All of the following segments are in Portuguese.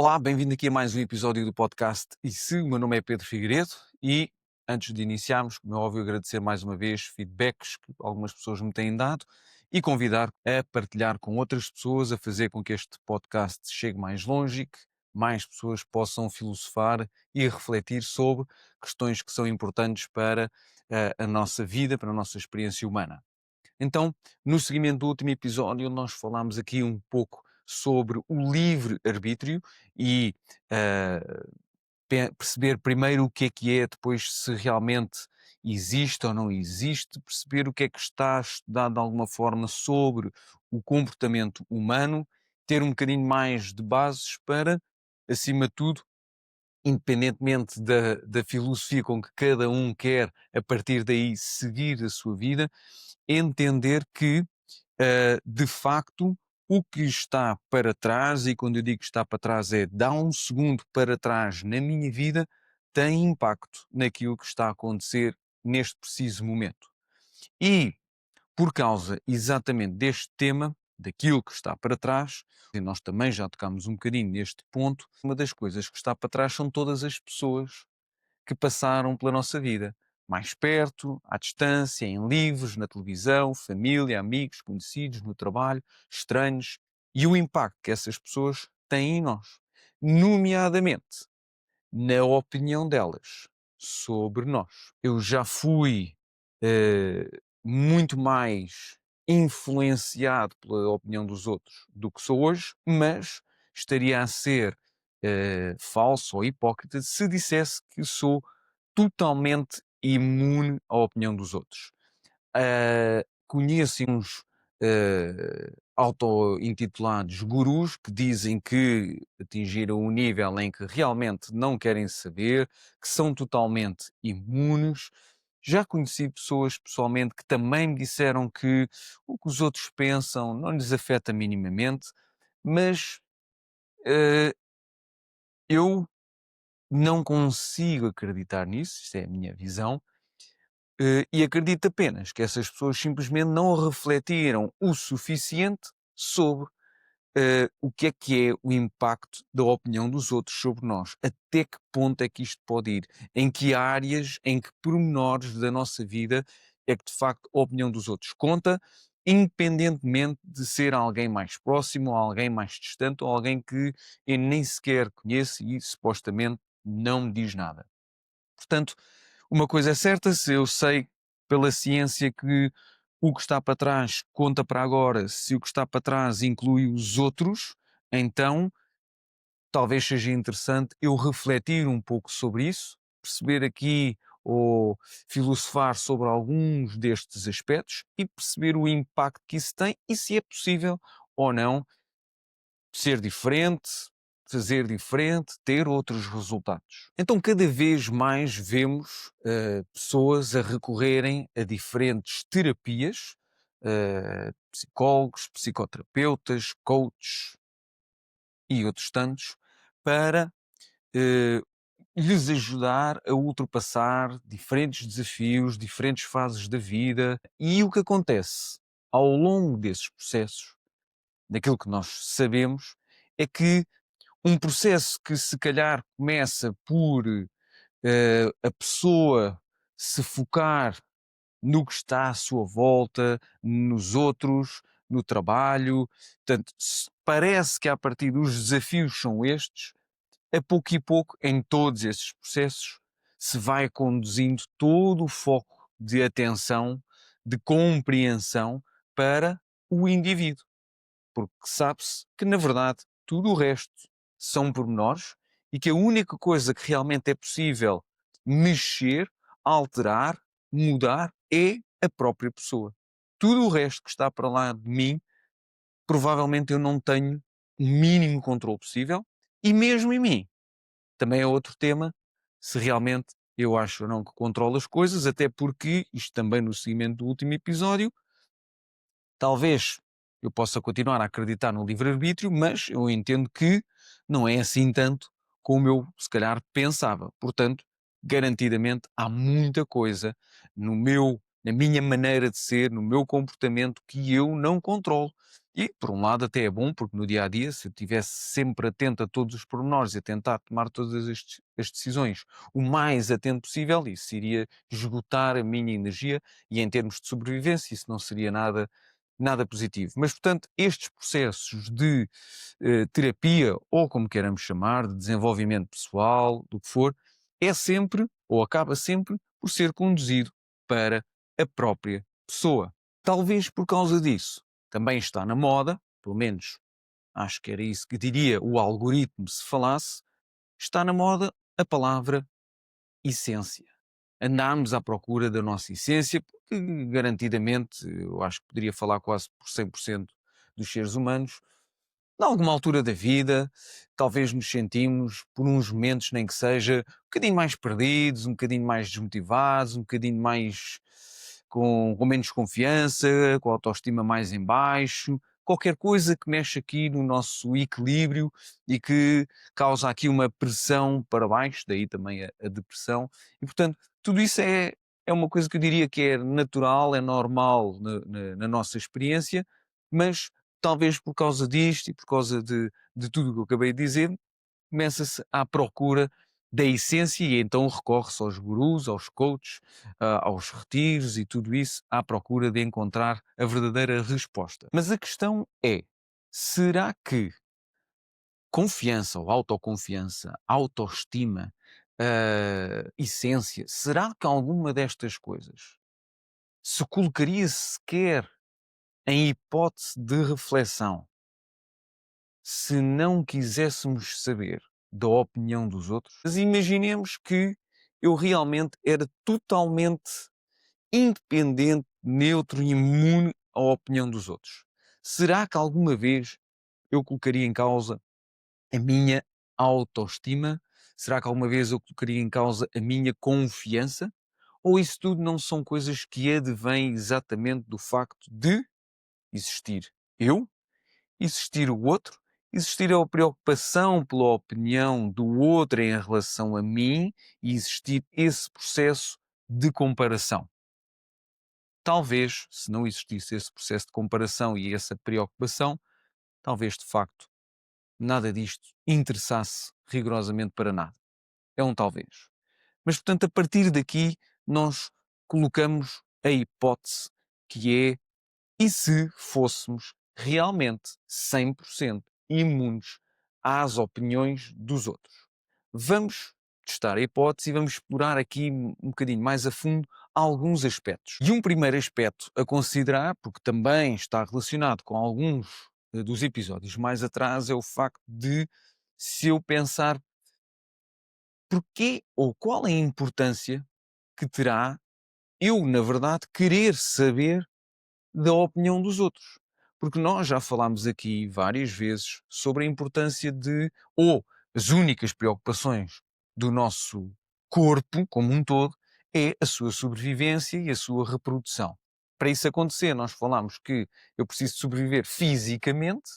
Olá, bem-vindo aqui a mais um episódio do podcast E se o meu nome é Pedro Figueiredo e antes de iniciarmos, como é óbvio, agradecer mais uma vez feedbacks que algumas pessoas me têm dado e convidar a partilhar com outras pessoas, a fazer com que este podcast chegue mais longe e que mais pessoas possam filosofar e refletir sobre questões que são importantes para a nossa vida, para a nossa experiência humana. Então, no seguimento do último episódio, nós falámos aqui um pouco sobre o livre-arbítrio e ah, perceber primeiro o que é, depois se realmente existe ou não existe, perceber o que é que está estudado de alguma forma sobre o comportamento humano, ter um bocadinho mais de bases para, acima de tudo, independentemente da filosofia com que cada um quer, a partir daí, seguir a sua vida, entender que de facto, o que está para trás, e quando eu digo que está para trás é dar um segundo para trás na minha vida, tem impacto naquilo que está a acontecer neste preciso momento. E por causa exatamente deste tema, daquilo que está para trás, e nós também já tocámos um bocadinho neste ponto, uma das coisas que está para trás são todas as pessoas que passaram pela nossa vida. Mais perto, à distância, em livros, na televisão, família, amigos, conhecidos, no trabalho, estranhos, e o impacto que essas pessoas têm em nós. Nomeadamente, na opinião delas sobre nós. Eu já fui muito mais influenciado pela opinião dos outros do que sou hoje, mas estaria a ser falso ou hipócrita se dissesse que sou totalmente imune à opinião dos outros. Conheço uns auto-intitulados gurus que dizem que atingiram um nível em que realmente não querem saber, que são totalmente imunes. Já conheci pessoas pessoalmente que também me disseram que o que os outros pensam não lhes afeta minimamente, mas eh, eu não consigo acreditar nisso, isto é a minha visão, e acredito apenas que essas pessoas simplesmente não refletiram o suficiente sobre o que é o impacto da opinião dos outros sobre nós. Até que ponto é que isto pode ir? Em que áreas, em que pormenores da nossa vida é que de facto a opinião dos outros conta, independentemente de ser alguém mais próximo, ou alguém mais distante, ou alguém que eu nem sequer conheço e supostamente não me diz nada. Portanto, uma coisa é certa, se eu sei pela ciência que o que está para trás conta para agora, se o que está para trás inclui os outros, então talvez seja interessante eu refletir um pouco sobre isso, perceber aqui ou filosofar sobre alguns destes aspectos e perceber o impacto que isso tem e se é possível ou não ser diferente, fazer diferente, ter outros resultados. Então, cada vez mais vemos pessoas a recorrerem a diferentes terapias, psicólogos, psicoterapeutas, coaches e outros tantos, para eh, lhes ajudar a ultrapassar diferentes desafios, diferentes fases da vida. E o que acontece ao longo desses processos, daquilo que nós sabemos, é que um processo que se calhar começa por a pessoa se focar no que está à sua volta, nos outros, no trabalho. Portanto, parece que a partir dos desafios são estes, a pouco e pouco, em todos esses processos, se vai conduzindo todo o foco de atenção, de compreensão para o indivíduo, porque sabe-se que, na verdade, tudo o resto são pormenores e que a única coisa que realmente é possível mexer, alterar, mudar é a própria pessoa. Tudo o resto que está para lá de mim, provavelmente eu não tenho o mínimo controle possível, e mesmo em mim, também é outro tema, se realmente eu acho ou não que controlo as coisas, até porque, isto também no seguimento do último episódio, talvez eu possa continuar a acreditar no livre-arbítrio, mas eu entendo que não é assim tanto como eu se calhar pensava. Portanto, garantidamente há muita coisa no meu na minha maneira de ser, no meu comportamento que eu não controlo. E, por um lado, até é bom, porque no dia a dia, se eu estivesse sempre atento a todos os pormenores e a tentar tomar todas as decisões o mais atento possível, isso iria esgotar a minha energia e, em termos de sobrevivência, isso não seria nada positivo. Mas, portanto, estes processos de terapia, ou como queiramos chamar, de desenvolvimento pessoal, do que for, é sempre, ou acaba sempre, por ser conduzido para a própria pessoa. Talvez por causa disso também está na moda, pelo menos acho que era isso que diria o algoritmo se falasse, está na moda a palavra essência. Andámos à procura da nossa essência, porque garantidamente, eu acho que poderia falar quase por 100% dos seres humanos, em alguma altura da vida, talvez nos sentimos, por uns momentos, nem que seja, um bocadinho mais perdidos, um bocadinho mais desmotivados, um bocadinho mais com menos confiança, com a autoestima mais em baixo, qualquer coisa que mexe aqui no nosso equilíbrio e que causa aqui uma pressão para baixo, daí também a depressão. E, portanto, tudo isso é uma coisa que eu diria que é natural, é normal na nossa experiência, mas talvez por causa disto e por causa de tudo o que eu acabei de dizer, começa-se à procura da essência e então recorre-se aos gurus, aos coaches, aos retiros e tudo isso à procura de encontrar a verdadeira resposta. Mas a questão é, será que confiança ou autoconfiança, autoestima, essência, será que alguma destas coisas se colocaria sequer em hipótese de reflexão se não quiséssemos saber da opinião dos outros? Mas imaginemos que eu realmente era totalmente independente, neutro e imune à opinião dos outros. Será que alguma vez eu colocaria em causa a minha autoestima? Será que alguma vez eu colocaria em causa a minha confiança? Ou isso tudo não são coisas que advêm exatamente do facto de existir eu, existir o outro, existir a preocupação pela opinião do outro em relação a mim e existir esse processo de comparação? Talvez, se não existisse esse processo de comparação e essa preocupação, talvez de facto nada disto interessasse rigorosamente para nada. É um talvez. Mas, portanto, a partir daqui, nós colocamos a hipótese que é: e se fôssemos realmente 100% imunes às opiniões dos outros? Vamos testar a hipótese e vamos explorar aqui um bocadinho mais a fundo alguns aspectos. E um primeiro aspecto a considerar, porque também está relacionado com alguns dos episódios mais atrás, é o facto de, se eu pensar, porquê ou qual é a importância que terá eu, na verdade, querer saber da opinião dos outros. Porque nós já falámos aqui várias vezes sobre a importância de, ou as únicas preocupações do nosso corpo como um todo, é a sua sobrevivência e a sua reprodução. Para isso acontecer, nós falámos que eu preciso de sobreviver fisicamente,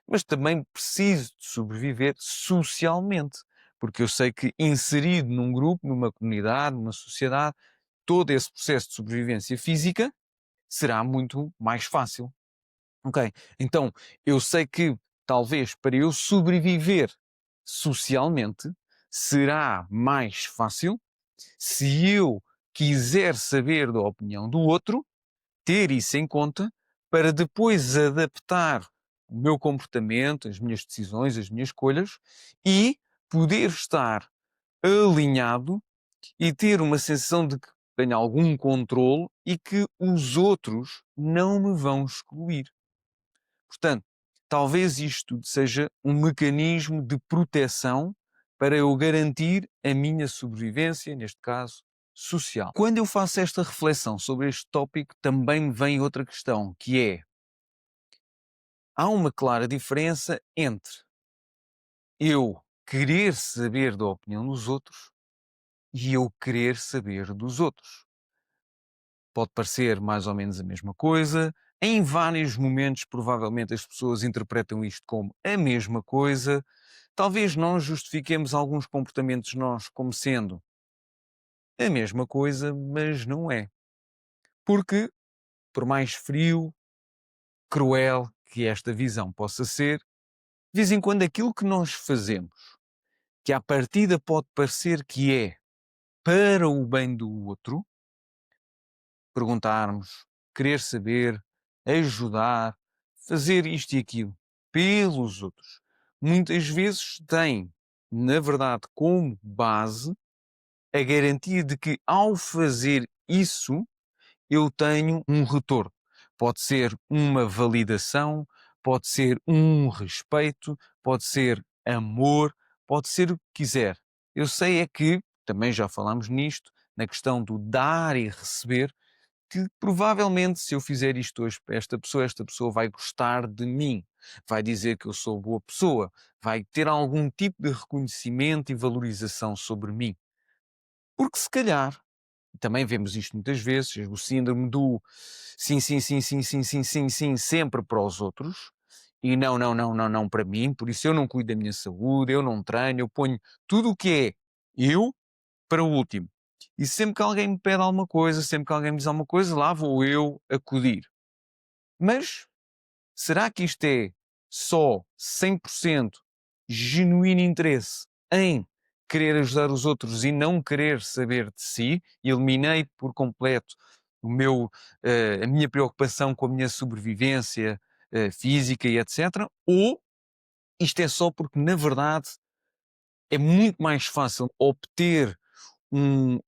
mas também preciso de sobreviver socialmente. Porque eu sei que inserido num grupo, numa comunidade, numa sociedade, todo esse processo de sobrevivência física será muito mais fácil. Ok? Então, eu sei que talvez para eu sobreviver socialmente será mais fácil se eu quiser saber da opinião do outro, ter isso em conta para depois adaptar o meu comportamento, as minhas decisões, as minhas escolhas e poder estar alinhado e ter uma sensação de que tenho algum controle e que os outros não me vão excluir. Portanto, talvez isto seja um mecanismo de proteção para eu garantir a minha sobrevivência, neste caso, social. Quando eu faço esta reflexão sobre este tópico, também me vem outra questão, que é: há uma clara diferença entre eu querer saber da opinião dos outros e eu querer saber dos outros. Pode parecer mais ou menos a mesma coisa. Em vários momentos, provavelmente, as pessoas interpretam isto como a mesma coisa. Talvez nós justifiquemos alguns comportamentos nós como sendo a mesma coisa, mas não é. Porque, por mais frio, cruel que esta visão possa ser, de vez em quando aquilo que nós fazemos, que à partida pode parecer que é para o bem do outro, perguntarmos, querer saber, ajudar, fazer isto e aquilo pelos outros, muitas vezes tem, na verdade, como base a garantia de que ao fazer isso eu tenho um retorno. Pode ser uma validação, pode ser um respeito, pode ser amor, pode ser o que quiser. Eu sei é que, também já falámos nisto, na questão do dar e receber, que provavelmente se eu fizer isto hoje para esta pessoa vai gostar de mim, vai dizer que eu sou boa pessoa, vai ter algum tipo de reconhecimento e valorização sobre mim. Porque se calhar, também vemos isto muitas vezes, o síndrome do sim, sim, sim, sim, sim, sim, sim, sim, sempre para os outros e não, não, não, não, não para mim, por isso eu não cuido da minha saúde, eu não treino, eu ponho tudo o que é eu para o último. E sempre que alguém me pede alguma coisa, sempre que alguém me diz alguma coisa, lá vou eu acudir. Mas será que isto é só 100% genuíno interesse em querer ajudar os outros e não querer saber de si? Eliminei por completo a minha preocupação com a minha sobrevivência física e etc. Ou isto é só porque, na verdade, é muito mais fácil obter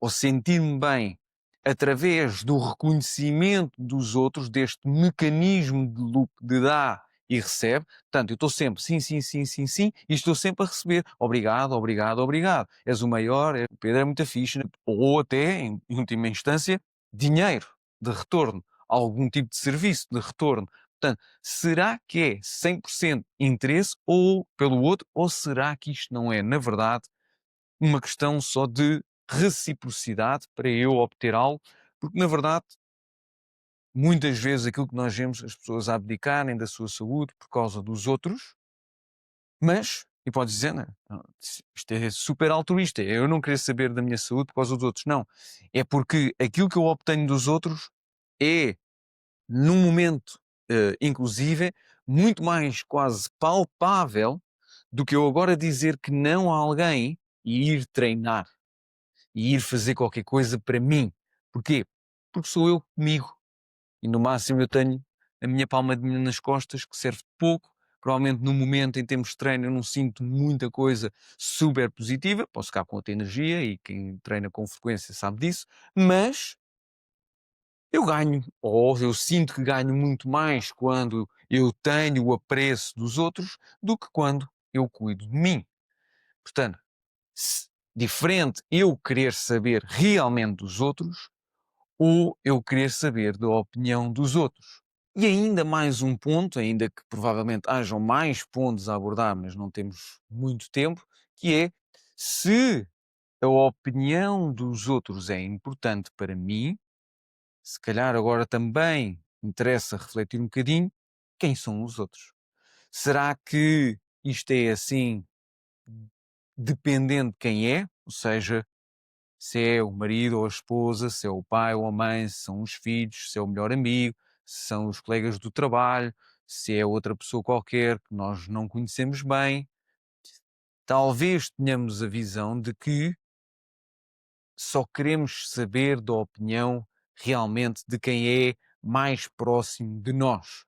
ou sentir-me bem através do reconhecimento dos outros, deste mecanismo de loop de dá e recebe. Portanto, eu estou sempre sim, sim, sim, sim, sim, e estou sempre a receber obrigado, obrigado, obrigado. És o maior, o Pedro é muito fixe, ou até, em última instância, dinheiro de retorno, algum tipo de serviço de retorno. Portanto, será que é 100% interesse ou pelo outro, ou será que isto não é, na verdade, uma questão só de reciprocidade para eu obter algo, porque na verdade, muitas vezes aquilo que nós vemos as pessoas abdicarem da sua saúde por causa dos outros, mas, e podes dizer, né, isto é super altruísta, é eu não querer saber da minha saúde por causa dos outros. Não, é porque aquilo que eu obtenho dos outros é, num momento, inclusive, muito mais quase palpável do que eu agora dizer que não a alguém e ir treinar e ir fazer qualquer coisa para mim. Porquê? Porque sou eu comigo. E no máximo eu tenho a minha palma de mão nas costas, que serve de pouco. Provavelmente no momento, em termos de treino, eu não sinto muita coisa super positiva. Posso ficar com outra energia e quem treina com frequência sabe disso. Mas eu ganho, ou eu sinto que ganho muito mais quando eu tenho o apreço dos outros do que quando eu cuido de mim. Portanto, diferente eu querer saber realmente dos outros ou eu querer saber da opinião dos outros. E ainda mais um ponto, ainda que provavelmente hajam mais pontos a abordar, mas não temos muito tempo, que é se a opinião dos outros é importante para mim, se calhar agora também interessa refletir um bocadinho quem são os outros. Será que isto é assim dependendo de quem é? Ou seja, se é o marido ou a esposa, se é o pai ou a mãe, se são os filhos, se é o melhor amigo, se são os colegas do trabalho, se é outra pessoa qualquer que nós não conhecemos bem. Talvez tenhamos a visão de que só queremos saber da opinião realmente de quem é mais próximo de nós.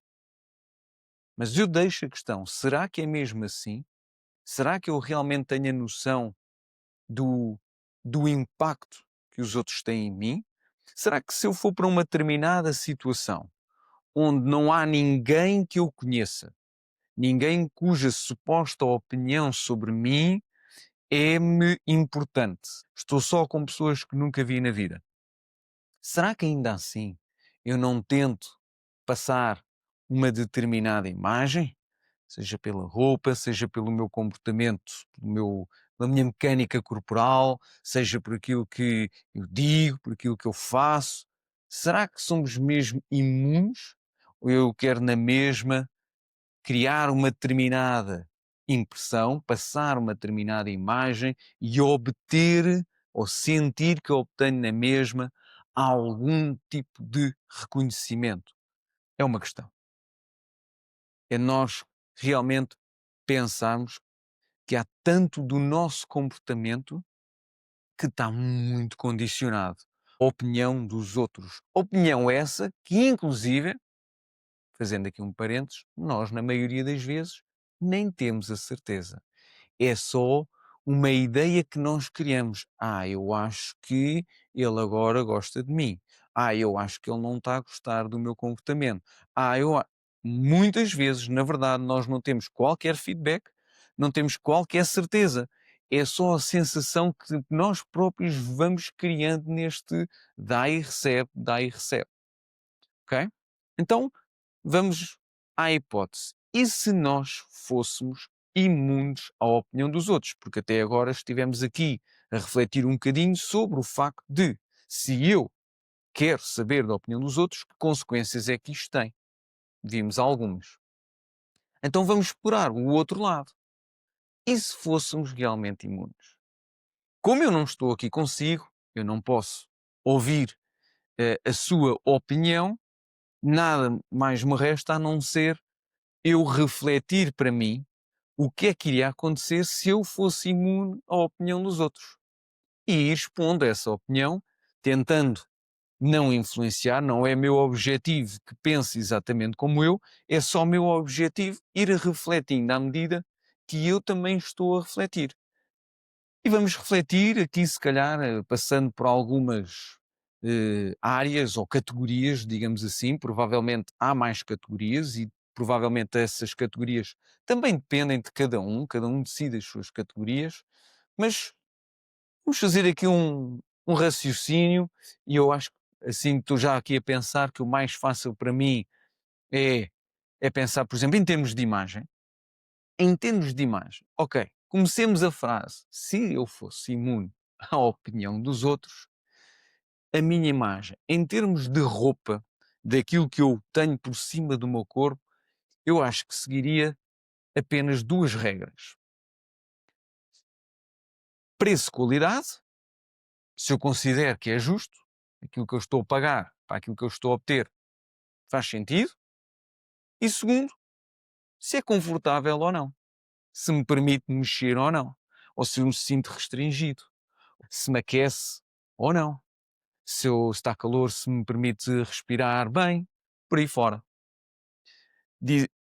Mas eu deixo a questão: será que é mesmo assim? Será que eu realmente tenho a noção do, do impacto que os outros têm em mim? Será que se eu for para uma determinada situação onde não há ninguém que eu conheça, ninguém cuja suposta opinião sobre mim é-me importante, estou só com pessoas que nunca vi na vida, será que ainda assim eu não tento passar uma determinada imagem? Seja pela roupa, seja pelo meu comportamento, pela minha mecânica corporal, seja por aquilo que eu digo, por aquilo que eu faço. Será que somos mesmo imunes? Ou eu quero na mesma criar uma determinada impressão, passar uma determinada imagem e obter ou sentir que obtenho na mesma algum tipo de reconhecimento? É uma questão. É nós realmente pensarmos que há tanto do nosso comportamento que está muito condicionado à opinião dos outros. Opinião essa que, inclusive, fazendo aqui um parênteses, nós, na maioria das vezes, nem temos a certeza. É só uma ideia que nós criamos. Eu acho que ele agora gosta de mim. Eu acho que ele não está a gostar do meu comportamento. Ah, eu a... Muitas vezes, na verdade, nós não temos qualquer feedback, não temos qualquer certeza. É só a sensação que nós próprios vamos criando neste dá e recebe, ok? Então, vamos à hipótese. E se nós fôssemos imunes à opinião dos outros? Porque até agora estivemos aqui a refletir um bocadinho sobre o facto de, se eu quero saber da opinião dos outros, que consequências é que isto tem? Vimos algumas. Então vamos explorar o outro lado. E se fôssemos realmente imunes? Como eu não estou aqui consigo, eu não posso ouvir a sua opinião, nada mais me resta a não ser eu refletir para mim o que é que iria acontecer se eu fosse imune à opinião dos outros. E ir expondo essa opinião, tentando não influenciar, não é meu objetivo que pense exatamente como eu, é só meu objetivo ir refletindo à medida que eu também estou a refletir. E vamos refletir aqui, se calhar, passando por algumas áreas ou categorias, digamos assim. Provavelmente há mais categorias e provavelmente essas categorias também dependem de cada um decide as suas categorias, mas vamos fazer aqui um raciocínio e eu acho que assim estou já aqui a pensar que o mais fácil para mim é, é pensar, por exemplo, em termos de imagem. Em termos de imagem, ok, comecemos a frase. Se eu fosse imune à opinião dos outros, a minha imagem, em termos de roupa, daquilo que eu tenho por cima do meu corpo, eu acho que seguiria apenas duas regras. Preço-qualidade, se eu considero que é justo, aquilo que eu estou a pagar para aquilo que eu estou a obter faz sentido. E segundo, se é confortável ou não, se me permite mexer ou não, ou se eu me sinto restringido, se me aquece ou não, se está calor, se me permite respirar bem, por aí fora.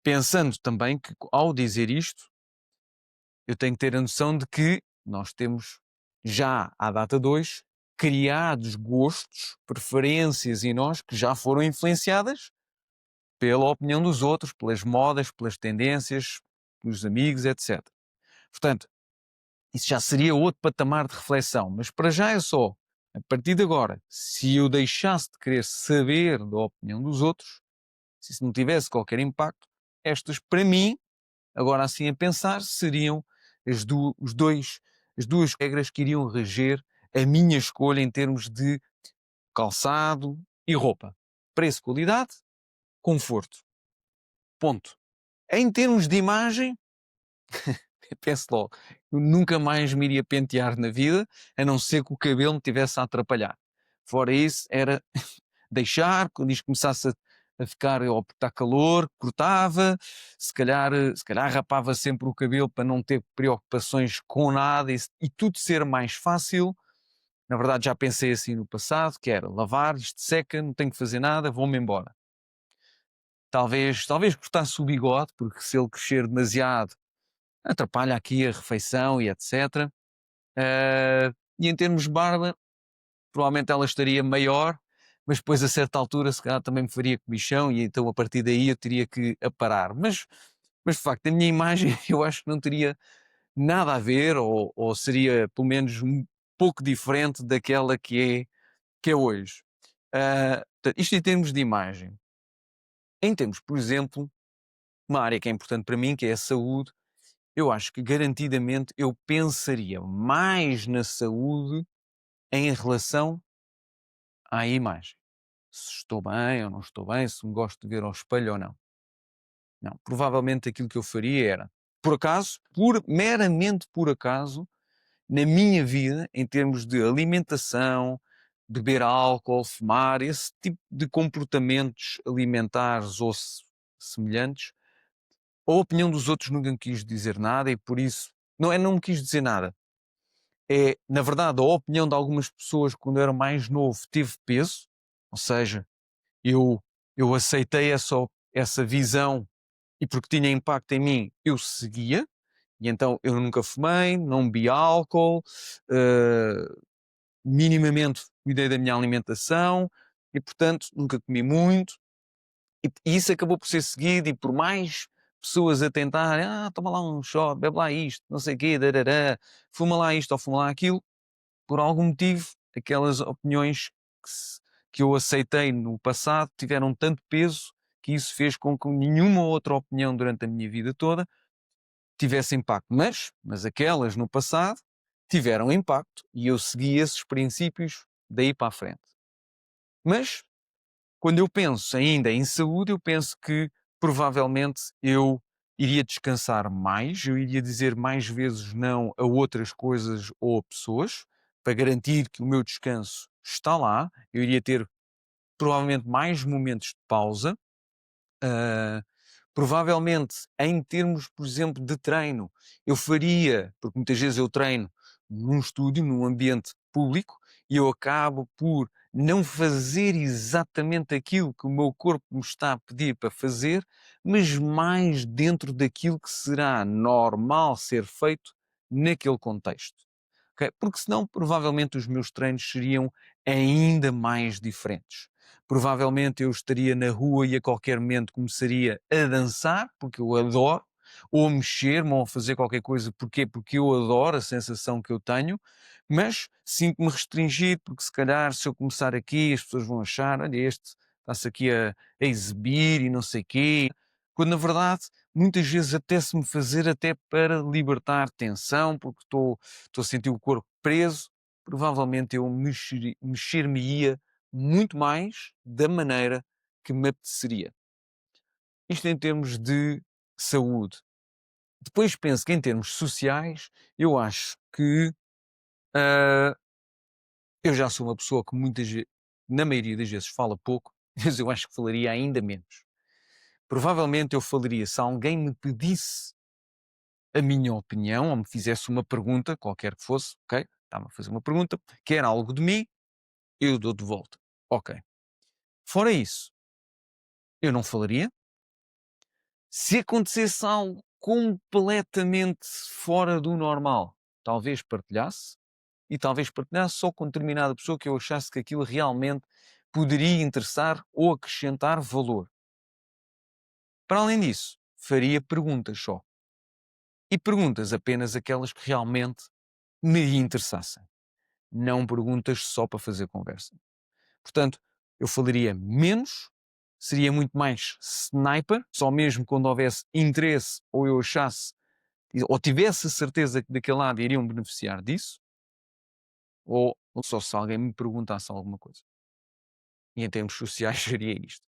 Pensando também que, ao dizer isto, eu tenho que ter a noção de que nós temos, já à data 2, criados gostos, preferências em nós que já foram influenciadas pela opinião dos outros, pelas modas, pelas tendências, pelos amigos, etc. Portanto, isso já seria outro patamar de reflexão, mas para já é só, a partir de agora, se eu deixasse de querer saber da opinião dos outros, se isso não tivesse qualquer impacto, estas, para mim, agora assim a pensar, seriam os dois, as duas regras que iriam reger a minha escolha em termos de calçado e roupa. Preço, qualidade, conforto. Ponto. Em termos de imagem, penso logo, eu nunca mais me iria pentear na vida, a não ser que o cabelo me tivesse a atrapalhar. Fora isso, era deixar, quando isto começasse a ficar, ou estar calor, cortava, se calhar rapava sempre o cabelo para não ter preocupações com nada e tudo ser mais fácil. Na verdade, já pensei assim no passado, que era lavar, isto seca, não tenho que fazer nada, vou-me embora. Talvez cortasse o bigode, porque se ele crescer demasiado, atrapalha aqui a refeição e etc. E em termos de barba, provavelmente ela estaria maior, mas depois a certa altura se calhar também me faria comichão e então a partir daí eu teria que aparar. Mas de facto a minha imagem eu acho que não teria nada a ver ou seria pelo menos um pouco diferente daquela que é hoje. Portanto, isto em termos de imagem. Em termos, por exemplo, uma área que é importante para mim, que é a saúde, eu acho que garantidamente eu pensaria mais na saúde em relação à imagem. Se estou bem ou não estou bem, se me gosto de ver ao espelho ou não. Não, provavelmente aquilo que eu faria era, por acaso, meramente por acaso, na minha vida, em termos de alimentação, beber álcool, fumar, esse tipo de comportamentos alimentares ou semelhantes, a opinião dos outros nunca me quis dizer nada e por isso não me quis dizer nada. É, na verdade, a opinião de algumas pessoas quando eu era mais novo teve peso, ou seja, eu, eu aceitei essa visão e porque tinha impacto em mim, eu seguia, e então eu nunca fumei, não bebi álcool, eh, minimamente cuidei da minha alimentação e, portanto, nunca comi muito. E isso acabou por ser seguido, e por mais pessoas a tentarem, toma lá um shot, bebe lá isto, não sei o quê, darará, fuma lá isto ou fuma lá aquilo, por algum motivo, aquelas opiniões que eu aceitei no passado tiveram tanto peso que isso fez com que nenhuma outra opinião durante a minha vida toda tivesse impacto. Mas aquelas no passado tiveram impacto e eu segui esses princípios daí para a frente. Mas quando eu penso ainda em saúde, eu penso que provavelmente eu iria descansar mais, eu iria dizer mais vezes não a outras coisas ou a pessoas, para garantir que o meu descanso está lá. Eu iria ter provavelmente mais momentos de pausa. ah, Provavelmente, em termos, por exemplo, de treino, eu faria, porque muitas vezes eu treino num estúdio, num ambiente público, e eu acabo por não fazer exatamente aquilo que o meu corpo me está a pedir para fazer, mas mais dentro daquilo que será normal ser feito naquele contexto. Ok? Porque senão, provavelmente, os meus treinos seriam ainda mais diferentes. Provavelmente eu estaria na rua e a qualquer momento começaria a dançar, porque eu adoro, ou a mexer-me ou a fazer qualquer coisa. Porquê? Porque eu adoro a sensação que eu tenho, mas sinto-me restringido, porque se calhar se eu começar aqui as pessoas vão achar, olha, este está-se aqui a exibir e não sei quê. Quando na verdade muitas vezes apetece-me fazer até para libertar tensão, porque estou a sentir o corpo preso. Provavelmente eu mexer-me-ia muito mais da maneira que me apeteceria. Isto em termos de saúde. Depois penso que em termos sociais, eu acho que ah, eu já sou uma pessoa que na maioria das vezes fala pouco, mas eu acho que falaria ainda menos. Provavelmente eu falaria se alguém me pedisse a minha opinião ou me fizesse uma pergunta, qualquer que fosse, ok? Está-me a fazer uma pergunta, quer algo de mim, eu dou de volta. Ok. Fora isso, eu não falaria. Se acontecesse algo completamente fora do normal, talvez partilhasse, e talvez partilhasse só com determinada pessoa que eu achasse que aquilo realmente poderia interessar ou acrescentar valor. Para além disso, faria perguntas só. E perguntas apenas aquelas que realmente me interessassem. Não perguntas só para fazer conversa. Portanto, eu falaria menos, seria muito mais sniper, só mesmo quando houvesse interesse ou eu achasse ou tivesse a certeza que daquele lado iriam beneficiar disso, ou só se alguém me perguntasse alguma coisa. E em termos sociais seria isto.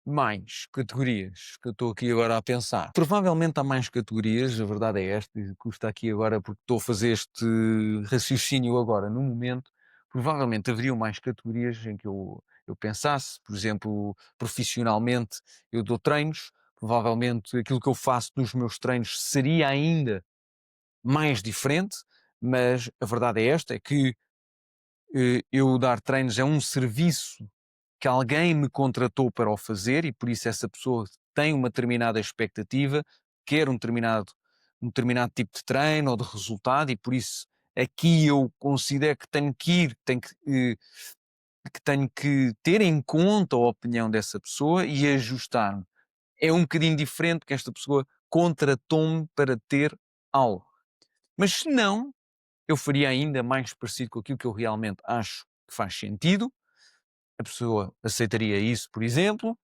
Mais categorias que eu estou aqui agora a pensar. Provavelmente há mais categorias, a verdade é esta, e custa aqui agora porque estou a fazer este raciocínio agora no momento. Provavelmente haveriam mais categorias em que eu pensasse, por exemplo, profissionalmente eu dou treinos, provavelmente aquilo que eu faço nos meus treinos seria ainda mais diferente, mas a verdade é esta, é que eu dar treinos é um serviço que alguém me contratou para o fazer e por isso essa pessoa tem uma determinada expectativa, quer um determinado tipo de treino ou de resultado e por isso aqui eu considero que tenho que ir, que tenho que ter em conta a opinião dessa pessoa e ajustar-me. É um bocadinho diferente que esta pessoa contratou-me para ter algo. Mas se não, eu faria ainda mais parecido com aquilo que eu realmente acho que faz sentido. A pessoa aceitaria isso, por exemplo,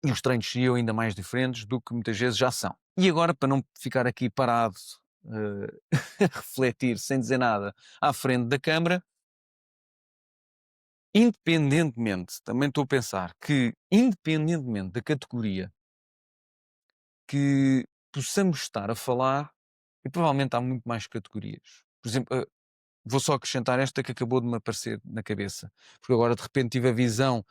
e os treinos seriam ainda mais diferentes do que muitas vezes já são. E agora, para não ficar aqui parado a refletir sem dizer nada à frente da câmara, independentemente, também estou a pensar que, independentemente da categoria que possamos estar a falar, e provavelmente há muito mais categorias. Por exemplo, Vou só acrescentar esta que acabou de me aparecer na cabeça, porque agora de repente tive a visão,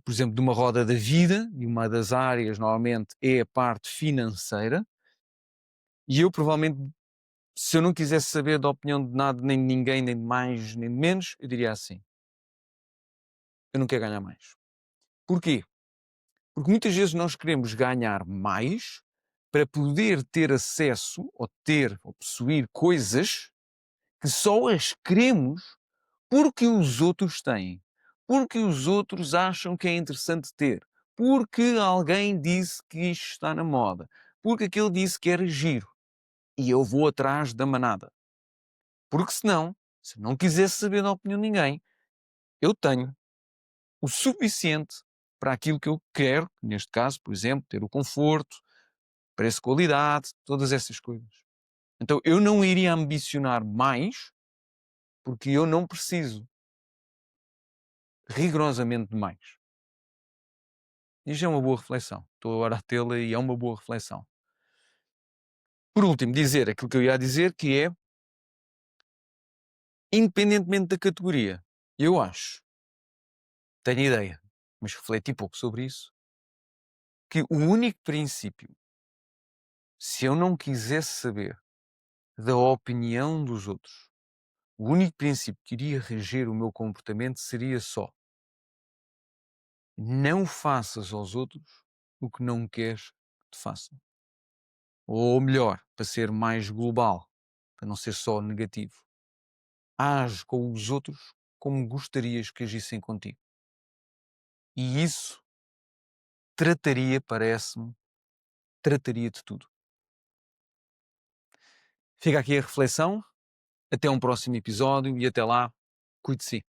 por exemplo, de uma roda da vida, e uma das áreas normalmente é a parte financeira, e eu provavelmente, se eu não quisesse saber da opinião de nada, nem de ninguém, nem de mais, nem de menos, eu diria assim: eu não quero ganhar mais. Porquê? Porque muitas vezes nós queremos ganhar mais para poder ter acesso, ou ter, ou possuir coisas que só as queremos porque os outros têm, porque os outros acham que é interessante ter, porque alguém disse que isto está na moda, porque aquele disse que era giro e eu vou atrás da manada. Porque senão, se não quisesse saber da opinião de ninguém, eu tenho o suficiente para aquilo que eu quero, neste caso, por exemplo, ter o conforto, preço-qualidade, todas essas coisas. Então eu não iria ambicionar mais porque eu não preciso rigorosamente de mais. Isto é uma boa reflexão. Estou agora a tê-la e é uma boa reflexão. Por último, dizer aquilo que eu ia dizer, que é, independentemente da categoria, eu acho, tenho ideia, mas refleti pouco sobre isso, que o único princípio, se eu não quisesse saber da opinião dos outros, o único princípio que iria reger o meu comportamento seria só: não faças aos outros o que não queres que te façam. Ou melhor, para ser mais global, para não ser só negativo, age com os outros como gostarias que agissem contigo. E isso trataria, parece-me, trataria de tudo. Fica aqui a reflexão. Até um próximo episódio e até lá, cuide de si.